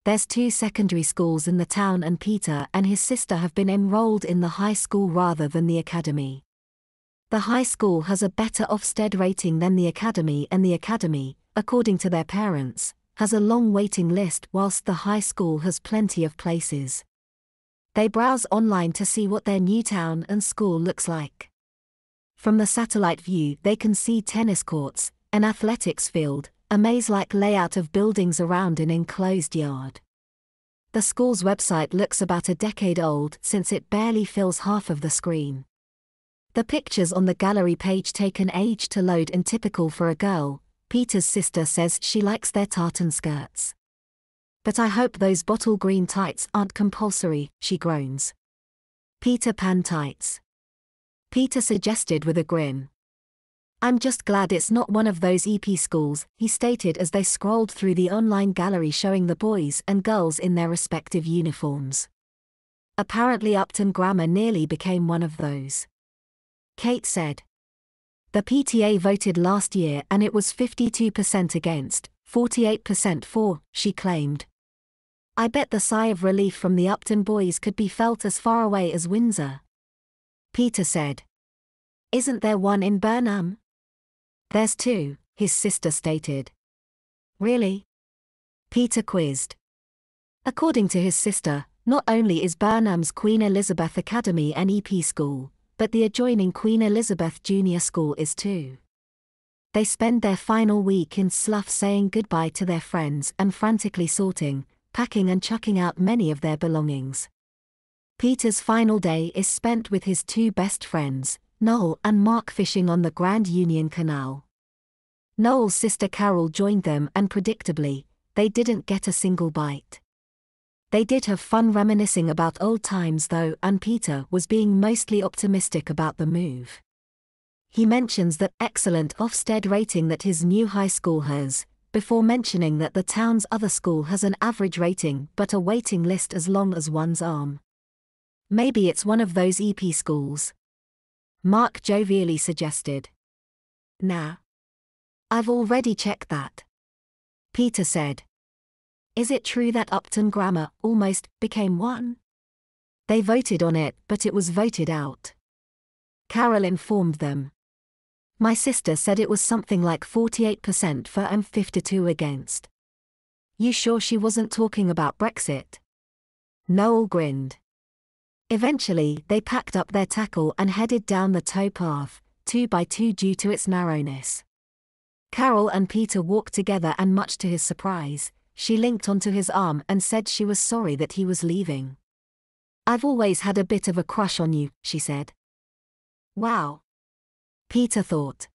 There's two secondary schools in the town and Peter and his sister have been enrolled in the high school rather than the academy. The high school has a better Ofsted rating than the academy, and the academy, according to their parents, has a long waiting list whilst the high school has plenty of places. They browse online to see what their new town and school looks like. From the satellite view they can see tennis courts, an athletics field, a maze-like layout of buildings around an enclosed yard. The school's website looks about a decade old since it barely fills half of the screen. The pictures on the gallery page take an age to load and typical for a girl. Peter's sister says she likes their tartan skirts. But I hope those bottle green tights aren't compulsory, she groans. Peter Pan tights. Peter suggested with a grin. I'm just glad it's not one of those EP schools, he stated as they scrolled through the online gallery showing the boys and girls in their respective uniforms. Apparently Upton Grammar nearly became one of those. Kate said. The PTA voted last year and it was 52% against, 48% for, she claimed. I bet the sigh of relief from the Upton boys could be felt as far away as Windsor. Peter said. Isn't there one in Burnham? There's two, his sister stated. Really? Peter quizzed. According to his sister, not only is Burnham's Queen Elizabeth Academy an EP school, but the adjoining Queen Elizabeth Junior School is too. They spend their final week in Slough saying goodbye to their friends and frantically sorting, packing and chucking out many of their belongings. Peter's final day is spent with his two best friends, Noel and Mark, fishing on the Grand Union Canal. Noel's sister Carol joined them and predictably, they didn't get a single bite. They did have fun reminiscing about old times though, and Peter was being mostly optimistic about the move. He mentions that excellent Ofsted rating that his new high school has, before mentioning that the town's other school has an average rating but a waiting list as long as one's arm. Maybe it's one of those EP schools. Mark jovially suggested. Nah. I've already checked that. Peter said. Is it true that Upton Grammar almost became one? They voted on it, but it was voted out. Carol informed them. My sister said it was something like 48% for and 52% against. You sure she wasn't talking about Brexit? Noel grinned. Eventually, they packed up their tackle and headed down the towpath, 2 by 2 due to its narrowness. Carol and Peter walked together and much to his surprise, she linked onto his arm and said she was sorry that he was leaving. I've always had a bit of a crush on you, she said. Wow. Peter thought.